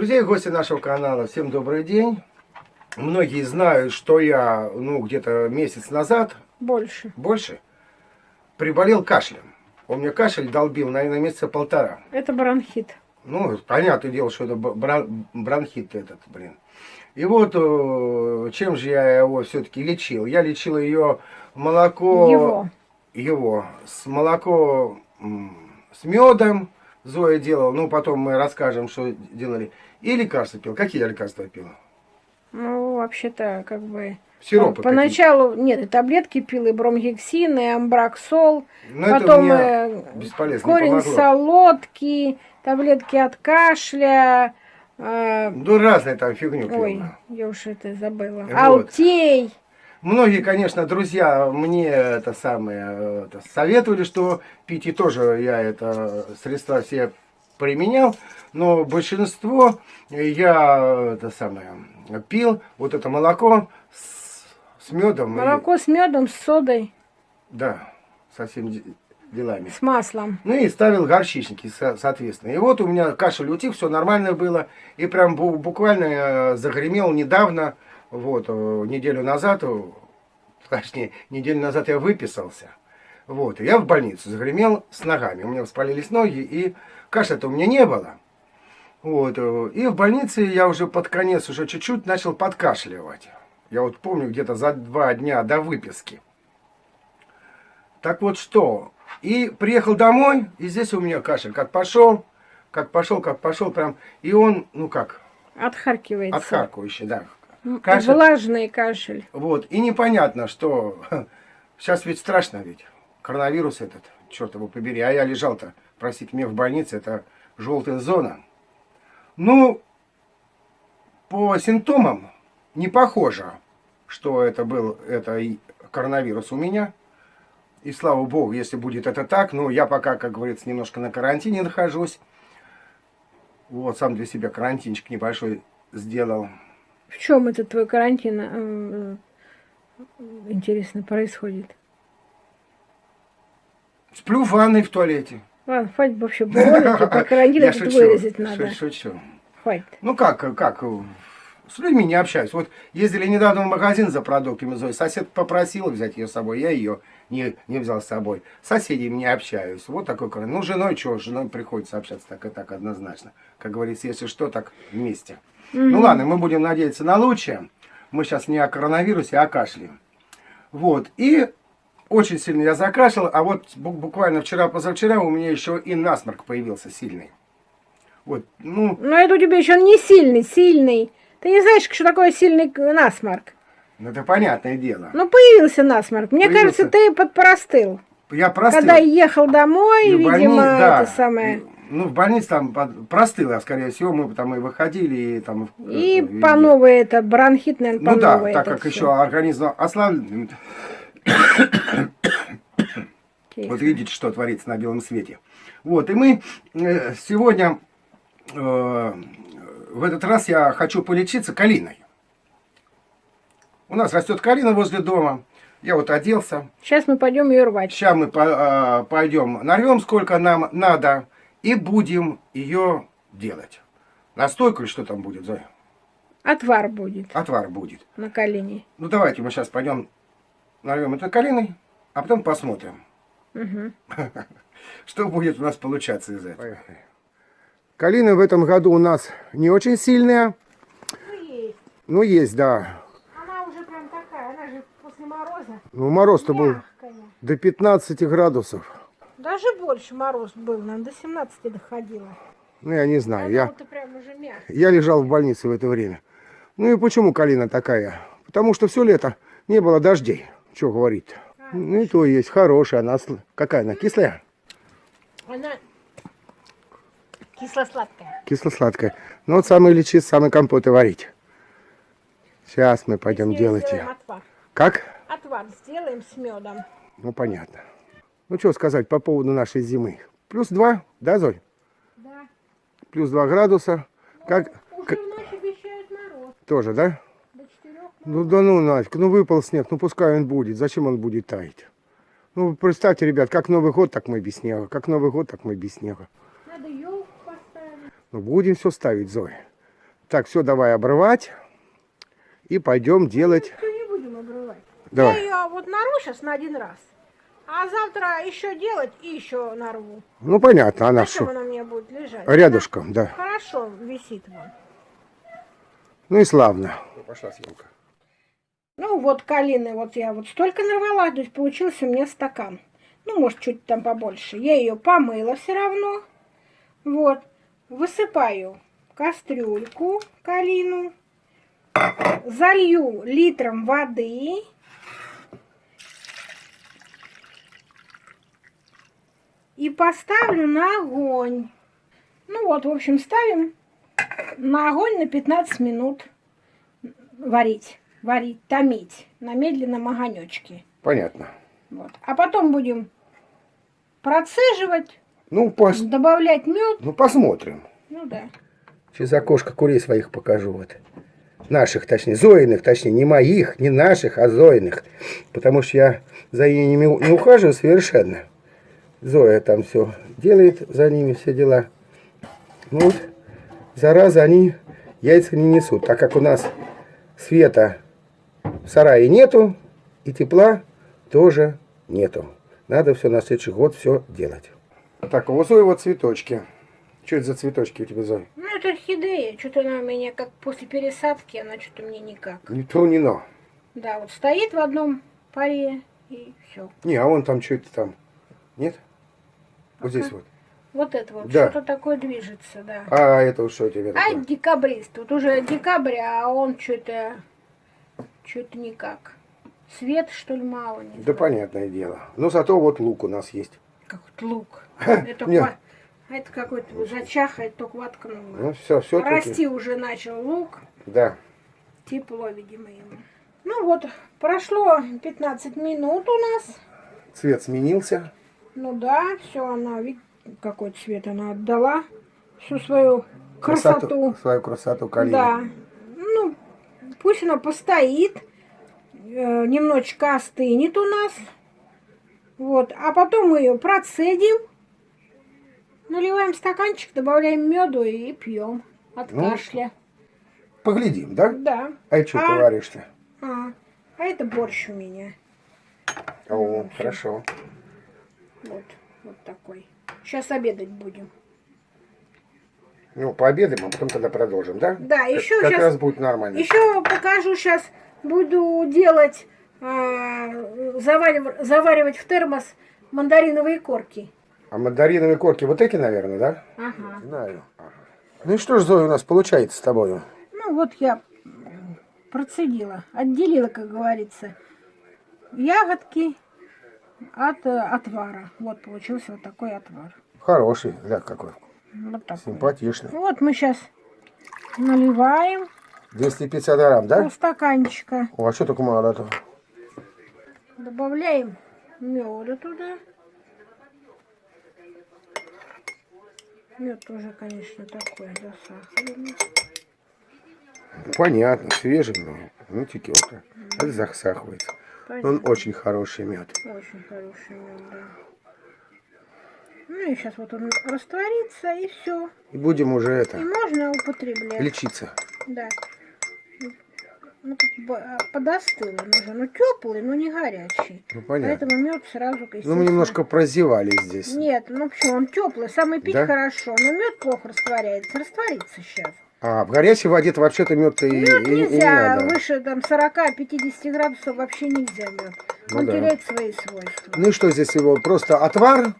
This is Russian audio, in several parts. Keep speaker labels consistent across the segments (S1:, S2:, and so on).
S1: Друзья и гости нашего канала, всем добрый день. Многие знают, что я, где-то месяц назад, больше, приболел кашлем. У меня кашель долбил, наверное, месяца полтора.
S2: Это бронхит.
S1: Ну, понятное дело, что это бронхит этот, блин. И вот, чем же я его все-таки лечил? Я лечил ее молоко... Его. С молоко с медом. Зоя делала, потом мы расскажем, что делали. И лекарства пил. Какие я лекарства пил?
S2: Ну, вообще-то, как бы...
S1: Сиропы
S2: поначалу, нет, и таблетки пил, и бромгексин, и амбраксол.
S1: Но
S2: потом
S1: это бесполезно,
S2: корень солодки, таблетки от кашля.
S1: Разные там фигню пил.
S2: Ой, я уж это забыла.
S1: Вот.
S2: Алтей.
S1: Многие, конечно, друзья мне советовали, что пить, и тоже я это средства все применял, но большинство я пил вот это молоко с медом.
S2: Молоко с медом, с содой.
S1: Да, со всеми делами.
S2: С маслом.
S1: Ну и ставил горчичники, соответственно. И вот у меня кашель утих, все нормально было. И прям буквально загремел недавно. Вот, неделю назад я выписался. Вот, и я в больницу загремел с ногами. У меня воспалились ноги, и кашля-то у меня не было. Вот, и в больнице я уже под конец уже чуть-чуть начал подкашливать. Я вот помню, где-то за 2 дня до выписки. Так вот что, и приехал домой, и здесь у меня кашель как пошел, прям, и он,
S2: Отхаркивается.
S1: Отхаркивающий, да.
S2: Кашель. Влажный кашель.
S1: Вот, и непонятно, что сейчас ведь страшно ведь, коронавирус этот, черт его побери, а я лежал-то, простите, мне в больнице, это желтая зона. Ну, по симптомам не похоже, что это был коронавирус у меня. И слава богу, если будет это так, я пока, как говорится, немножко на карантине нахожусь. Вот, сам для себя карантинчик небольшой сделал.
S2: В чем это твой карантин, интересно, происходит?
S1: Сплю в ванной в туалете.
S2: Ладно, хватит вообще более, по карантину это вырезать надо.
S1: Шучу.
S2: Хватит.
S1: Как, с людьми не общаюсь. Вот ездили недавно в магазин за продуктами, Зоя, сосед попросила взять ее с собой, я ее не взял с собой. С соседями не общаюсь. Вот такой карантин. С женой приходится общаться так и так однозначно. Как говорится, если что, так вместе. Ну ладно, мы будем надеяться на лучшее. Мы сейчас не о коронавирусе, а о кашле. Вот, и очень сильно я закашлял, а вот буквально вчера-позавчера у меня еще и насморк появился сильный. Вот,
S2: Но это у тебя еще не сильный. Ты не знаешь, что такое сильный насморк?
S1: Ну, это понятное дело.
S2: Появился насморк. Мне кажется, ты подпростыл.
S1: Я простыл.
S2: Когда ехал домой, видимо,
S1: да.
S2: это самое...
S1: в больнице там простыл я, скорее всего, мы там и выходили, и там...
S2: И по новой это, бронхит, наверное, по новой.
S1: Так как еще организм ослаблен. Вот видите, что творится на белом свете. Вот, и мы сегодня, в этот раз я хочу полечиться калиной. У нас растет калина возле дома. Я вот оделся.
S2: Сейчас мы пойдем ее рвать.
S1: Сейчас мы пойдем, нарвем сколько нам надо, и будем ее делать. Настойку или что там будет, Зоя?
S2: Отвар будет.
S1: Отвар будет.
S2: На калине.
S1: Ну давайте мы сейчас пойдем нарвем это калиной, а потом посмотрим. Что будет у нас получаться из этого. Калина в этом году у нас не очень сильная. Ну есть, да.
S2: Она уже прям такая, она же после мороза.
S1: Мороз-то был до 15 градусов.
S2: Даже больше мороз был, нам до 17 доходило.
S1: Я не знаю,
S2: прям уже
S1: я лежал в больнице в это время. Ну и почему калина такая? Потому что все лето не было дождей. Что говорить? Ну и то есть хорошая, она какая она, кислая?
S2: Она кисло-сладкая.
S1: Кисло-сладкая. Ну вот самый лечить, самый компоты варить. Сейчас мы пойдем делать ее.
S2: Отвар.
S1: Как?
S2: Отвар сделаем с медом.
S1: Ну понятно. Ну что сказать по поводу нашей зимы? +2, да, Золь?
S2: Да.
S1: +2 градуса.
S2: Уже в ночь обещают мороз.
S1: Тоже, да?
S2: До 4.
S1: Нафиг, выпал снег, пускай он будет. Зачем он будет таять? Представьте, ребят, как Новый год, так мы без снега. Как Новый год, так мы без снега.
S2: Надо елку поставить.
S1: Будем все ставить, Зоя. Так, все, давай обрывать. И пойдем делать...
S2: Всё не будем обрывать.
S1: Давай.
S2: Я ее вот нарву сейчас на один раз. А завтра еще делать и еще нарву.
S1: Ну, понятно, она
S2: На чем
S1: что?
S2: она у меня будет лежать?
S1: Рядышком, да.
S2: Она хорошо висит вон.
S1: Ну и славно. Пошла съемка.
S2: Ну вот калины, вот я вот столько нарвала, то есть получился у меня стакан. Ну, может, чуть там побольше. Я ее помыла все равно. Вот. Высыпаю в кастрюльку калину. Залью литром воды. И поставлю на огонь. Ну вот, в общем, ставим на огонь на 15 минут варить, томить на медленном огонечке.
S1: Понятно.
S2: Вот. А потом будем процеживать,
S1: Ну,
S2: добавлять мед.
S1: ну посмотрим.
S2: Ну да.
S1: Через окошко курей своих покажу. Вот. Наших, точнее, Зоиных, точнее, не моих, не наших, а Зоиных. Потому что я за ними не ухаживаю совершенно. Зоя там все делает, за ними все дела. Ну вот, зараза, они яйца не несут. Так как у нас света в сарае нету, и тепла тоже нету. Надо все на следующий год все делать. Так, а у Зои вот цветочки. Что это за цветочки у тебя, Зоя?
S2: Ну это орхидея. Что-то она у меня как после пересадки, она что-то мне никак.
S1: Не то, не но.
S2: Да, вот стоит в одном паре и все.
S1: Не, а вон там что это там? Нет? Вот здесь вот.
S2: Вот это вот,
S1: Да.
S2: что-то такое движется, да.
S1: А это вот что у тебя
S2: А
S1: такое?
S2: это декабрист. Вот уже декабрь, а он что-то никак. Свет, что ли, мало? Не
S1: Да
S2: знаю.
S1: понятное дело. Но зато вот лук у нас есть.
S2: Как-то лук. Это,
S1: Нет.
S2: это какой-то зачахает, только воткнуло.
S1: Ну все
S2: Расти уже начал лук.
S1: Да.
S2: Тепло, видимо, ему. Ну вот, прошло 15 минут у нас.
S1: Цвет сменился.
S2: Ну да, все, она, видите, какой цвет она отдала. Всю свою красоту.
S1: Свою красоту калины.
S2: Да. Ну, пусть она постоит. Немножечко остынет у нас. Вот. А потом мы ее процедим. Наливаем стаканчик, добавляем меду и пьем от
S1: Ну,
S2: кашля.
S1: Поглядим, да?
S2: Да.
S1: А что ты варишь-то?
S2: А это борщ у меня.
S1: О, хорошо.
S2: Вот такой. Сейчас обедать будем.
S1: Ну, пообедаем, а потом тогда продолжим, да?
S2: Да, еще
S1: как
S2: сейчас.
S1: раз будет нормально.
S2: Еще покажу сейчас. Буду делать, заваривать в термос мандариновые корки.
S1: А мандариновые корки вот эти, наверное, да?
S2: Ага.
S1: Знаю. Ага. Ну и что ж, Зоя, у нас получается с тобой?
S2: Ну вот я процедила, отделила, как говорится, ягодки от отвара. Вот получился вот такой отвар.
S1: Хороший, да, какой.
S2: Вот такой.
S1: Симпатичный.
S2: Вот мы сейчас наливаем
S1: 250 грамм, да?
S2: полстаканчика.
S1: О, а что так мало-то?
S2: Добавляем меда туда. Мед тоже, конечно, такой засахаренный.
S1: Понятно, свежий, но ну текилка. Это засахивается. Он очень хороший мед.
S2: Очень хороший мед, да. Ну и сейчас вот он растворится, и все.
S1: И будем уже
S2: И
S1: это
S2: можно употреблять.
S1: лечиться.
S2: Да. Ну, тут подостыл он уже. Ну, теплый, но не горячий.
S1: Ну понятно.
S2: Поэтому мед сразу,
S1: Ну
S2: естественно...
S1: мы немножко прозевали здесь.
S2: Нет, ну почему, он теплый, самый пить
S1: Да?
S2: хорошо. Но мед плохо растворяется. Растворится сейчас.
S1: А, в горячей воде вообще-то мед-то и
S2: Мед
S1: не
S2: нельзя,
S1: надо.
S2: выше там 40-50 градусов вообще нельзя мед.
S1: Ну
S2: Он
S1: да.
S2: теряет свои свойства.
S1: Ну и что здесь его? Просто отвар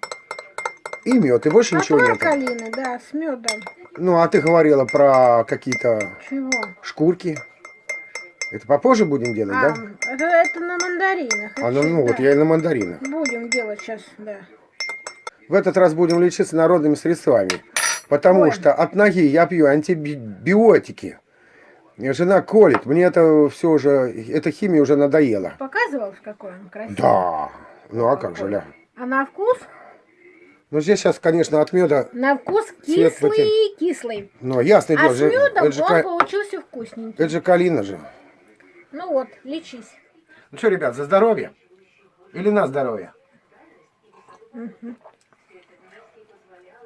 S1: и мед, и больше ничего
S2: Отвар
S1: нет.
S2: калины, да, с медом.
S1: Ну, а ты говорила про какие-то
S2: Чего?
S1: шкурки. Это попозже будем делать, да?
S2: Это на мандаринах.
S1: А,
S2: Это
S1: ну вот
S2: да.
S1: я и на мандаринах.
S2: Будем делать сейчас, да.
S1: В этот раз будем лечиться народными средствами. Потому
S2: Ой.
S1: что от ноги я пью антибиотики. И жена колет. Мне это все уже, эта химия уже надоела.
S2: Показывал, какой он красивый?
S1: Да. Ну а как же, ля.
S2: А на вкус?
S1: Ну здесь сейчас, конечно, от меда.
S2: На вкус
S1: Цвет
S2: кислый.
S1: Ну, ясное
S2: А
S1: дело.
S2: с медом
S1: это же,
S2: он получился вкусненький.
S1: это же калина же.
S2: Ну вот, лечись.
S1: Ну что, ребят, за здоровье? Или на здоровье?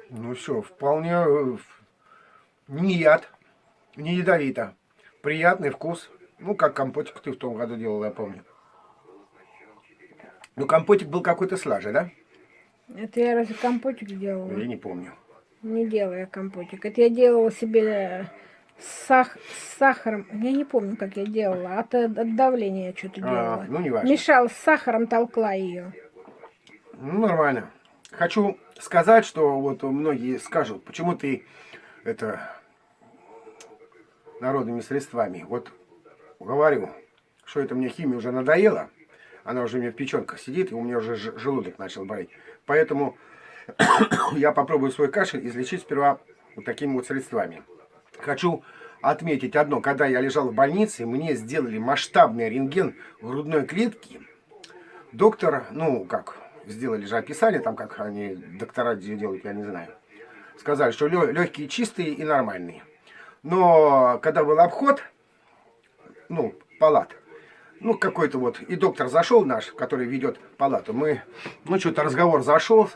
S1: Ну все, вполне не яд. Не ядовито. Приятный вкус. Ну, как компотик ты в том году делал, я помню. Ну, компотик был какой-то слаже, да?
S2: Это я разве компотик делала?
S1: Я не помню.
S2: Не делала я компотик. Это я делала себе с сахаром. Я не помню, как я делала. От давления я что-то делала.
S1: Ну, не важно.
S2: Мешала с сахаром, толкла ее.
S1: Ну, нормально. Хочу сказать, что вот многие скажут, почему ты это народными средствами. Вот говорю, что это мне химия уже надоела. Она уже у меня в печенках сидит, и у меня уже желудок начал болеть. Поэтому я попробую свой кашель излечить сперва вот такими вот средствами. Хочу отметить одно. Когда я лежал в больнице, мне сделали масштабный рентген грудной клетки. Доктор, ну как, сделали же описание, там как они доктора делают, я не знаю. Сказали, что легкие чистые и нормальные. Но когда был обход, ну, палат, ну, какой-то вот, и доктор зашел наш, который ведет палату, ну, что-то разговор зашел,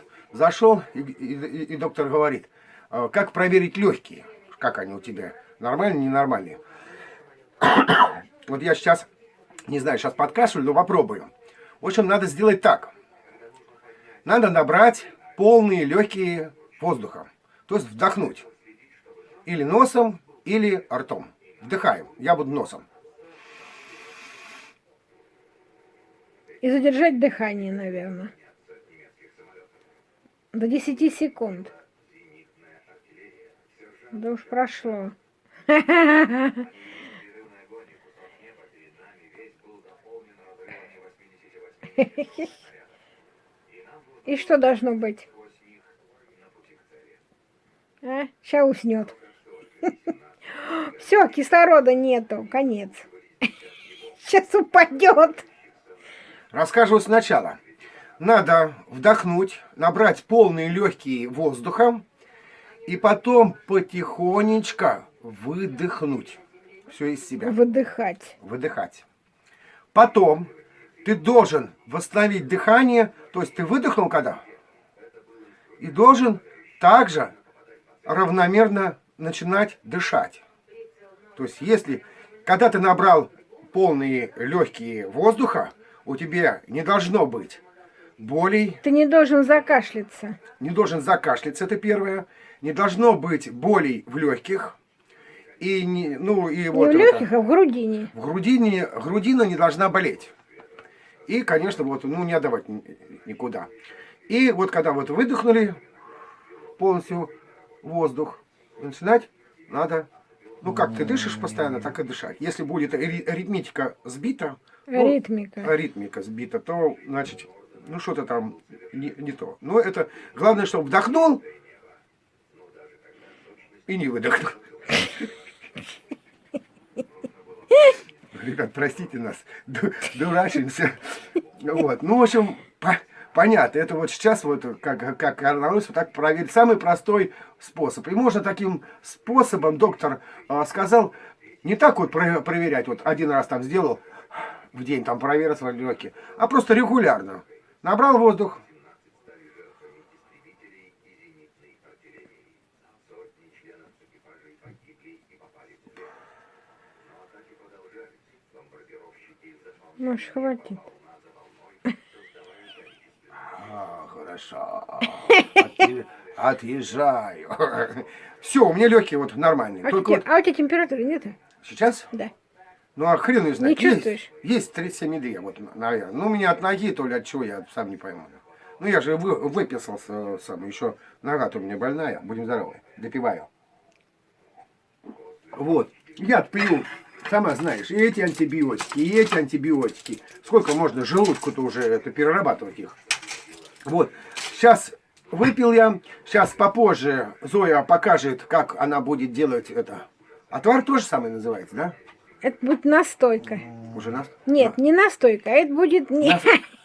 S1: и доктор говорит, как проверить легкие, как они у тебя, нормальные, ненормальные. Вот я сейчас, не знаю, сейчас подкашлю, но попробую. В общем, надо сделать так. Надо набрать полные легкие воздуха, то есть вдохнуть. Или носом, или ртом. Вдыхаем, я буду носом.
S2: И задержать дыхание, наверное. До 10 секунд. Да уж прошло. И что должно быть? Сейчас уснет. Все, кислорода нету, конец. Сейчас упадет.
S1: Рассказываю сначала. Надо вдохнуть, набрать полные легкие воздухом и потом потихонечку выдохнуть все из себя.
S2: Выдыхать.
S1: Выдыхать. Потом ты должен восстановить дыхание, то есть ты выдохнул когда? И должен также равномерно начинать дышать. То есть если, когда ты набрал полные легкие воздуха, у тебя не должно быть болей.
S2: Ты не должен закашляться.
S1: Не должен закашляться, это первое. Не должно быть болей в легких. И не, ну, и
S2: Не
S1: вот
S2: в легких, а в грудине.
S1: в грудине, грудина не должна болеть. И, конечно, вот, ну, не отдавать никуда. И вот когда вот выдохнули полностью воздух, начинать надо, ну, как ты дышишь постоянно, так и дышать. Если будет ритмика сбита, ритмика сбита, то, значит, ну, что-то там не то. Но это главное, чтобы вдохнул и не выдохнул. Ребят, простите нас, дурачимся. Вот. Ну, в общем, понятно. Это вот сейчас, вот как коронавирус, вот так проверить. Самый простой способ. И можно таким способом, доктор сказал, не так вот проверять, вот один раз там сделал, в день там проверил свои легкие, а просто регулярно. Набрал воздух.
S2: Может, хватит.
S1: Хорошо. Отъезжаю. Все, у меня легкие вот нормальные.
S2: А у
S1: Только
S2: тебя температуры нет?
S1: сейчас?
S2: Да.
S1: Ну, а хрен ее знает.
S2: Не чувствуешь?
S1: Есть 37,2, вот, наверное. Ну, у меня от ноги, то ли от чего, я сам не пойму. Ну, я же выписался сам. Еще нога-то у меня больная. Будем здоровы. Допиваю. Вот. Я пью, сама знаешь, и эти антибиотики. Сколько можно желудку-то уже это перерабатывать их. Вот. Сейчас выпил я. Сейчас попозже Зоя покажет, как она будет делать это. Отвар тоже самый называется, да?
S2: Это будет настойка.
S1: Уже нас?
S2: Нет, не настойка, а это будет...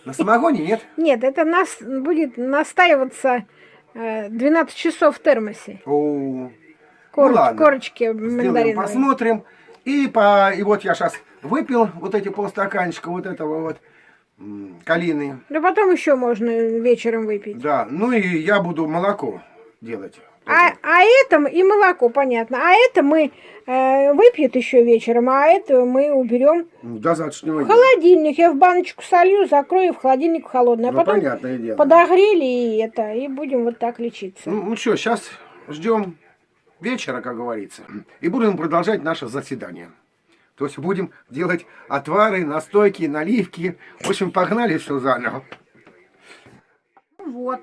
S1: На самогоне нет?
S2: Нет, это будет настаиваться 12 часов в термосе.
S1: Ну ладно.
S2: Корочки
S1: Сделаем,
S2: мандариновые.
S1: посмотрим. И вот я сейчас выпил вот эти полстаканчика вот этого вот калины.
S2: Да потом еще можно вечером выпить.
S1: Да, ну и я буду молоко делать.
S2: А это и молоко, понятно. А это мы выпьет еще вечером, а это мы уберем
S1: До завтрашнего
S2: в
S1: дня.
S2: холодильник. Я в баночку солью, закрою в холодильник холодный. А
S1: Ну,
S2: потом
S1: понятное дело.
S2: подогрели и будем вот так лечиться.
S1: Ну что, сейчас ждем вечера, как говорится, и будем продолжать наше заседание. То есть будем делать отвары, настойки, наливки. В общем, погнали все заново.
S2: Вот.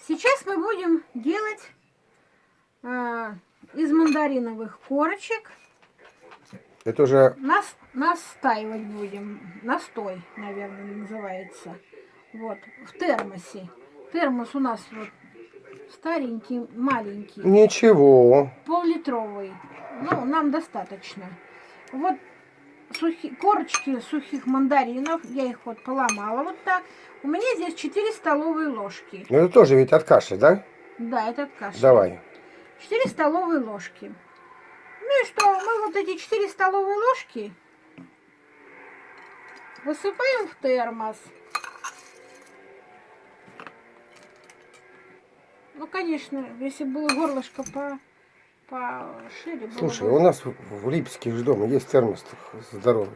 S2: Сейчас мы будем делать из мандариновых корочек.
S1: Это уже
S2: Настаивать будем. Настой, наверное, называется. Вот. В термосе. Термос у нас вот старенький, маленький.
S1: ничего.
S2: Пол-литровый. Ну, нам достаточно. Вот корочки сухих мандаринов. Я их вот поломала вот так. У меня здесь 4 столовые ложки.
S1: Ну это тоже ведь от каши, да?
S2: Да, это от каши.
S1: Давай.
S2: 4 столовые ложки. Ну и что, мы вот эти 4 столовые ложки высыпаем в термос. Ну, конечно, если было горлышко пошире, было
S1: Слушай,
S2: бы...
S1: у нас в Липецке же дома есть термос здоровый.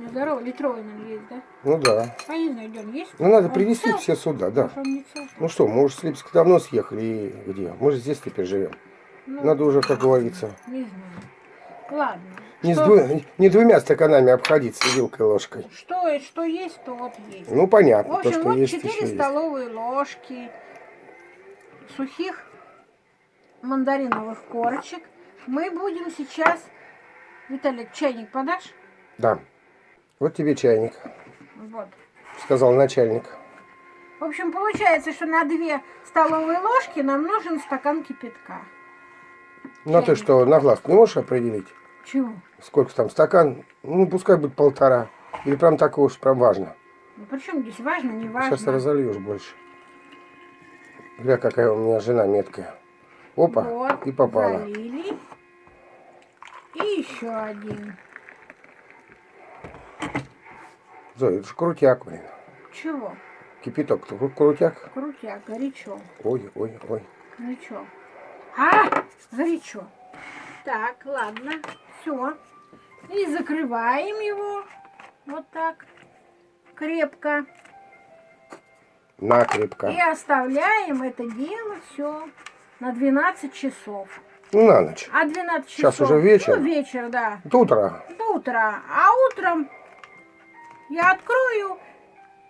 S2: Здорово, литровый, наверное, есть, да?
S1: Ну да.
S2: А не знаю, где он есть.
S1: Ну надо
S2: Он
S1: привезти
S2: цел?
S1: все сюда, да.
S2: Может, он не цел?
S1: Ну что, мы уже с Липецка давно съехали, и где? Мы же здесь теперь живем.
S2: Ну,
S1: Надо уже, как говорится,
S2: не знаю. Ладно.
S1: не двумя стаканами обходиться вилкой и ложкой.
S2: Что есть, то вот есть.
S1: Ну
S2: В
S1: понятно, то,
S2: общем,
S1: что
S2: вот
S1: есть,
S2: 4
S1: еще есть.
S2: столовые ложки сухих мандариновых корочек. Мы будем сейчас... Виталик, чайник подашь?
S1: Да. Вот тебе чайник,
S2: Вот.
S1: сказал начальник.
S2: В общем, получается, что на 2 столовые ложки нам нужен стакан кипятка.
S1: Ну а ты что, на глаз не можешь определить,
S2: Чего?
S1: сколько там стакан? Ну пускай будет 1,5. Или прям так уж прям важно.
S2: Ну, причем здесь важно, не важно.
S1: Сейчас разольешь больше. Гля, какая у меня жена меткая. Опа,
S2: Вот,
S1: и попала.
S2: залили. И еще один.
S1: Зоя, это же крутяк, блин.
S2: Чего?
S1: Кипяток, крутяк.
S2: Крутяк, горячо.
S1: Ой, ой, ой.
S2: Горячо. Горячо. Так, ладно. Все. И закрываем его. Вот так. Крепко.
S1: Накрепко.
S2: И оставляем это дело все на 12 часов.
S1: Ну, на ночь.
S2: А 12 часов...
S1: Сейчас уже вечер.
S2: Ну, вечер, да.
S1: До утра.
S2: До утра. А утром я открою,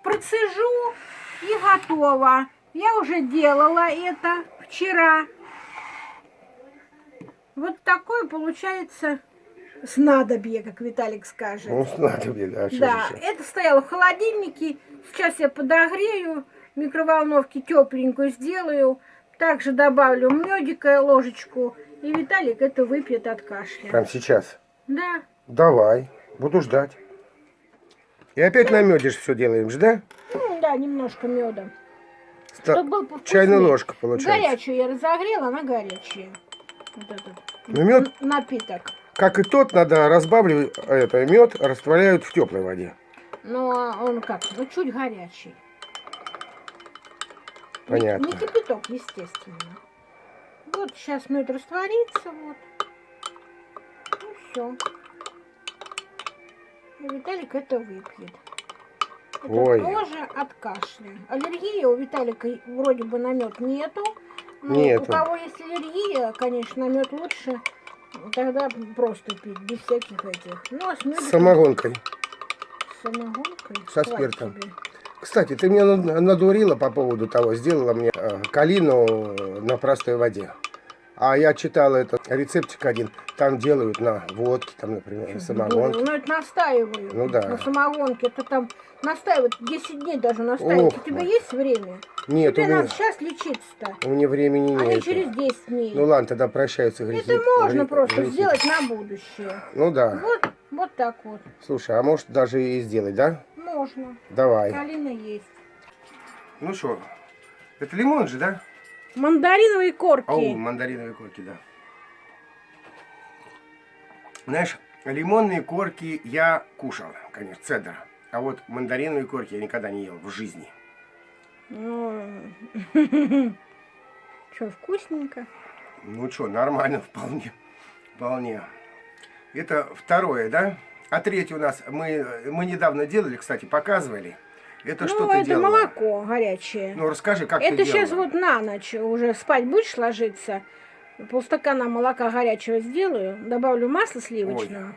S2: процежу и готово. Я уже делала это вчера. Вот такое получается снадобье, как Виталик скажет.
S1: Ну, снадобье, да. Что
S2: Да,
S1: же еще?
S2: это стояло в холодильнике. Сейчас я подогрею, в микроволновке тепленькую сделаю. Также добавлю медика ложечку. И Виталик это выпьет от кашля.
S1: Прям сейчас.
S2: Да.
S1: Давай, буду ждать. И опять на меде все делаем же, да?
S2: Ну, да, немножко меда.
S1: Ста-
S2: Чтобы был повкуснее.
S1: Чайная ложка получается.
S2: Горячую я разогрела, она горячая. Вот этот
S1: Ну, мед,
S2: напиток.
S1: как и тот, надо разбавливать, это, мед растворяют в теплой воде.
S2: Но он как? Ну, чуть горячий.
S1: Понятно.
S2: Не кипяток, естественно. Вот сейчас мед растворится, вот. Ну все. И Виталик это выпьет. Это
S1: Ой.
S2: тоже от кашля. Аллергии у Виталика вроде бы на мед нету. Но
S1: Нету.
S2: у кого есть аллергия, конечно, на мед лучше тогда просто пить, без всяких этих. Ну, а с
S1: С
S2: медом...
S1: самогонкой.
S2: С самогонкой?
S1: Со
S2: Хватит
S1: спиртом.
S2: тебе.
S1: Кстати, ты меня надурила по поводу того, сделала мне калину на простой воде. А я читал этот рецептик один, там делают на водке, там, например, на самогонке.
S2: Ну, это настаивают.
S1: Ну да.
S2: На самогонке. Это там настаивают 10 дней даже настаивают.
S1: Ох,
S2: У тебя
S1: мать.
S2: есть время?
S1: Нет,
S2: Тебе
S1: у меня,
S2: надо сейчас лечиться-то.
S1: у меня времени
S2: А не
S1: нет.
S2: через 10 дней.
S1: Ну ладно, тогда прощаются
S2: это можно просто сделать на будущее.
S1: Ну да.
S2: Вот так вот.
S1: Слушай, а может даже и сделать, да?
S2: Можно.
S1: Давай.
S2: Калина есть.
S1: Ну что, это лимон же, да?
S2: Мандариновые корки.
S1: О, мандариновые корки, да. Знаешь, лимонные корки я кушал, конечно, цедра. А вот мандариновые корки я никогда не ел в жизни.
S2: Ну, Что, вкусненько?
S1: Ну что, нормально, вполне. Вполне. Это второе, да? А третье у нас, мы недавно делали, кстати, показывали. Это что
S2: Ну,
S1: ты
S2: это
S1: делала?
S2: молоко горячее.
S1: Ну, расскажи, как ты
S2: Это
S1: делала?
S2: сейчас вот на ночь уже спать будешь ложиться. Полстакана молока горячего сделаю, добавлю масло сливочного.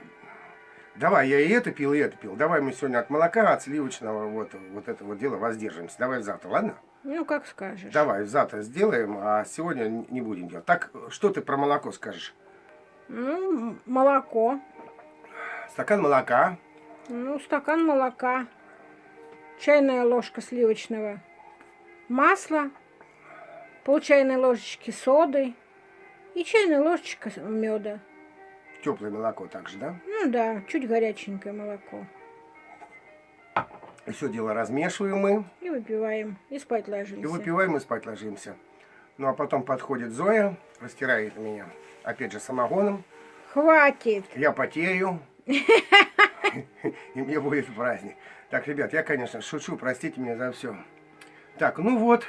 S1: Давай, я и это пил, и это пил. Давай мы сегодня от молока, от сливочного, вот это вот дело воздержимся. Давай завтра, ладно?
S2: Ну, как скажешь.
S1: Давай, завтра сделаем, а сегодня не будем делать. Так, что ты про молоко скажешь?
S2: Ну, молоко.
S1: Стакан молока,
S2: Ну, стакан молока. Чайная ложка сливочного масла. Пол чайной ложечки соды. И чайная ложечка меда.
S1: теплое молоко также, да?
S2: Ну да, чуть горяченькое молоко.
S1: И все дело размешиваем мы,
S2: И выпиваем. И спать
S1: и
S2: ложимся.
S1: выпиваем, и спать ложимся. Ну, а потом подходит Зоя, растирает меня, опять же, самогоном.
S2: Хватит.
S1: Я потею, и мне будет праздник. Так, ребят, я, конечно, шучу, простите меня за все. Так, ну вот,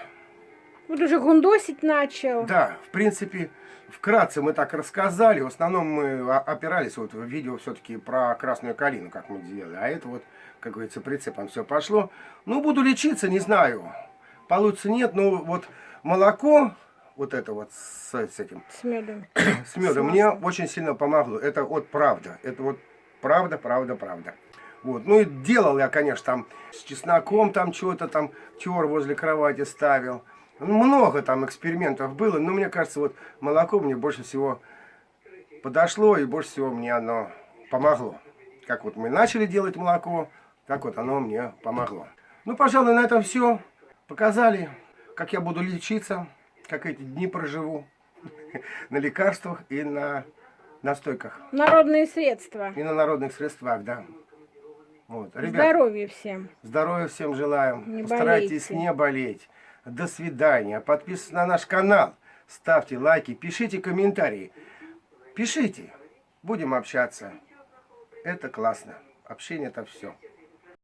S2: Вот уже гундосить начал.
S1: да, в принципе, вкратце мы так рассказали. В основном мы опирались вот в видео все-таки про красную калину, как мы делали. А это вот, как говорится, прицепом все пошло. Ну, буду лечиться, не знаю. Получится нет, но вот молоко, вот это вот с этим,
S2: С медом.
S1: с медом,
S2: С
S1: мне
S2: маслом.
S1: очень сильно помогло. Это вот правда. Это вот правда, правда, правда. Вот. Ну и делал я, конечно, там с чесноком, там что-то там тер возле кровати ставил. Много там экспериментов было, но мне кажется, вот молоко мне больше всего подошло и больше всего мне оно помогло. Как вот мы начали делать молоко, так вот оно мне помогло. Ну, пожалуй, на этом все. Показали, как я буду лечиться, как эти дни проживу на лекарствах и на настойках.
S2: Народные средства.
S1: И на народных средствах, да. Вот. Ребят,
S2: Здоровья всем.
S1: здоровья всем желаем.
S2: Не
S1: Постарайтесь
S2: болейте.
S1: не болеть. До свидания. Подписывайтесь на наш канал. Ставьте лайки, пишите комментарии. Пишите. Будем общаться. Это классно. Общение это все.